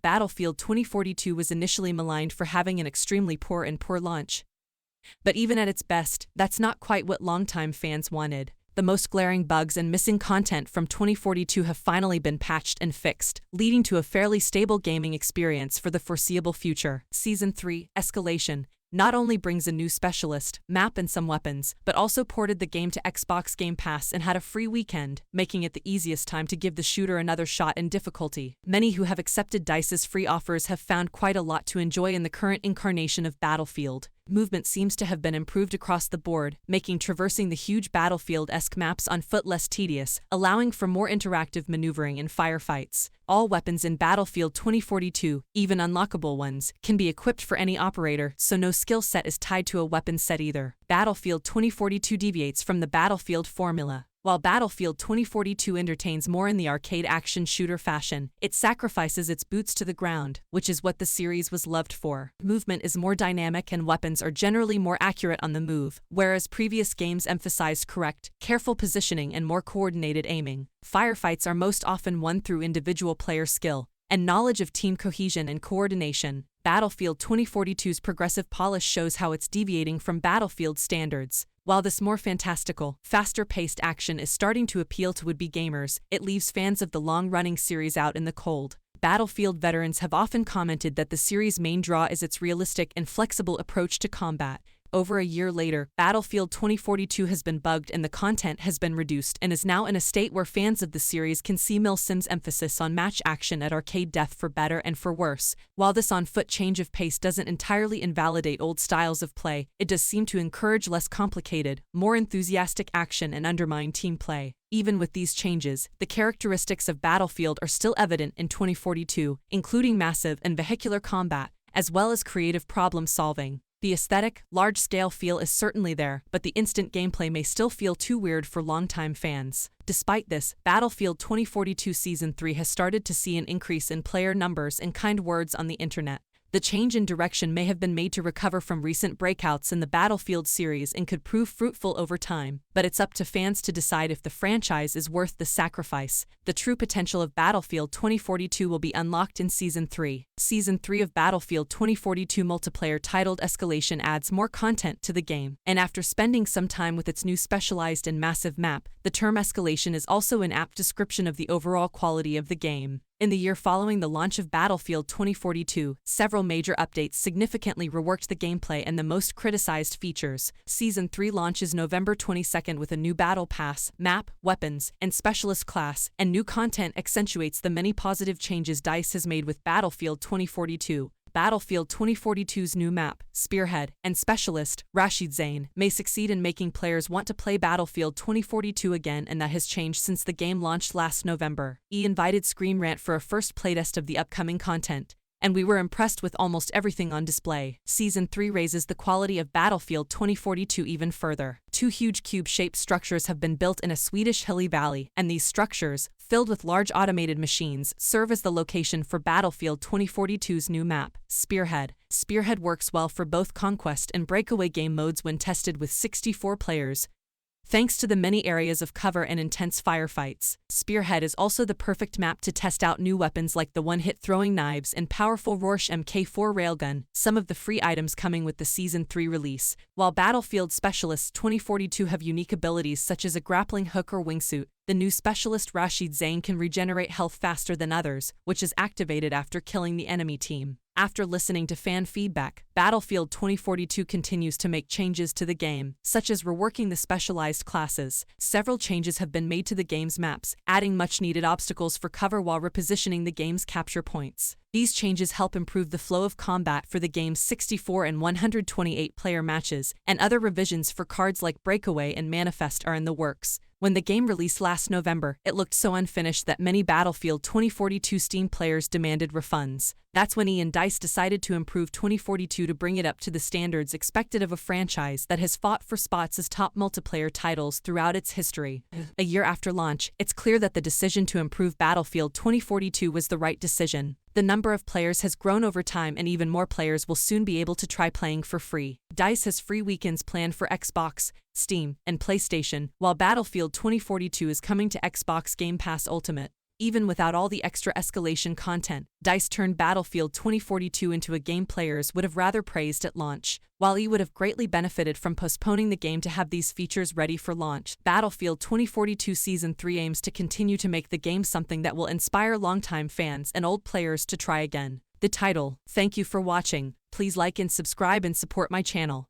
Battlefield 2042 was initially maligned for having an extremely poor launch. But even at its best, that's not quite what longtime fans wanted. The most glaring bugs and missing content from 2042 have finally been patched and fixed, leading to a fairly stable gaming experience for the foreseeable future. Season 3, Escalation, not only brings a new specialist, map and some weapons, but also ported the game to Xbox Game Pass and had a free weekend, making it the easiest time to give the shooter another shot in difficulty. Many who have accepted DICE's free offers have found quite a lot to enjoy in the current incarnation of Battlefield. Movement seems to have been improved across the board, making traversing the huge Battlefield-esque maps on foot less tedious, allowing for more interactive maneuvering in firefights. All weapons in Battlefield 2042, even unlockable ones, can be equipped for any operator, so no skill set is tied to a weapon set either. Battlefield 2042 deviates from the Battlefield formula. While Battlefield 2042 entertains more in the arcade action shooter fashion, it sacrifices its boots to the ground, which is what the series was loved for. Movement is more dynamic and weapons are generally more accurate on the move, whereas previous games emphasized correct, careful positioning and more coordinated aiming. Firefights are most often won through individual player skill and knowledge of team cohesion and coordination. Battlefield 2042's progressive polish shows how it's deviating from Battlefield standards. While this more fantastical, faster-paced action is starting to appeal to would-be gamers, it leaves fans of the long-running series out in the cold. Battlefield veterans have often commented that the series' main draw is its realistic and flexible approach to combat. Over a year later, Battlefield 2042 has been bugged and the content has been reduced and is now in a state where fans of the series can see Milsim's emphasis on match action at arcade depth for better and for worse. While this on-foot change of pace doesn't entirely invalidate old styles of play, it does seem to encourage less complicated, more enthusiastic action and undermine team play. Even with these changes, the characteristics of Battlefield are still evident in 2042, including massive and vehicular combat, as well as creative problem-solving. The aesthetic, large-scale feel is certainly there, but the instant gameplay may still feel too weird for longtime fans. Despite this, Battlefield 2042 Season 3 has started to see an increase in player numbers and kind words on the internet. The change in direction may have been made to recover from recent breakouts in the Battlefield series and could prove fruitful over time, but it's up to fans to decide if the franchise is worth the sacrifice. The true potential of Battlefield 2042 will be unlocked in Season 3. Season 3 of Battlefield 2042 multiplayer titled Escalation adds more content to the game, and after spending some time with its new specialized and massive map, the term Escalation is also an apt description of the overall quality of the game. In the year following the launch of Battlefield 2042, several major updates significantly reworked the gameplay and the most criticized features. Season 3 launches November 22nd with a new battle pass, map, weapons, and specialist class, and new content accentuates the many positive changes DICE has made with Battlefield 2042. Battlefield 2042's new map, Spearhead, and specialist, Rashid Zain, may succeed in making players want to play Battlefield 2042 again, and that has changed since the game launched last November. Invited Screen Rant for a first playtest of the upcoming content, and we were impressed with almost everything on display. Season 3 raises the quality of Battlefield 2042 even further. Two huge cube-shaped structures have been built in a Swedish hilly valley, and these structures, filled with large automated machines, serve as the location for Battlefield 2042's new map, Spearhead. Spearhead works well for both Conquest and Breakaway game modes when tested with 64 players. Thanks to the many areas of cover and intense firefights, Spearhead is also the perfect map to test out new weapons like the one-hit throwing knives and powerful Rorsch Mk4 railgun, some of the free items coming with the Season 3 release. While Battlefield Specialists 2042 have unique abilities such as a grappling hook or wingsuit, the new specialist Rashid Zain can regenerate health faster than others, which is activated after killing the enemy team. After listening to fan feedback, Battlefield 2042 continues to make changes to the game, such as reworking the specialized classes. Several changes have been made to the game's maps, adding much-needed obstacles for cover while repositioning the game's capture points. These changes help improve the flow of combat for the game's 64 and 128 player matches, and other revisions for cards like Breakaway and Manifest are in the works. When the game released last November, it looked so unfinished that many Battlefield 2042 Steam players demanded refunds. That's when DICE decided to improve 2042 to bring it up to the standards expected of a franchise that has fought for spots as top multiplayer titles throughout its history. A year after launch, it's clear that the decision to improve Battlefield 2042 was the right decision. The number of players has grown over time and even more players will soon be able to try playing for free. DICE has free weekends planned for Xbox, Steam, and PlayStation, while Battlefield 2042 is coming to Xbox Game Pass Ultimate. Even without all the extra escalation content, DICE turned Battlefield 2042 into a game players would have rather praised at launch. While EA would have greatly benefited from postponing the game to have these features ready for launch, Battlefield 2042 Season 3 aims to continue to make the game something that will inspire longtime fans and old players to try again. The title. Thank you for watching. Please like and subscribe and support my channel.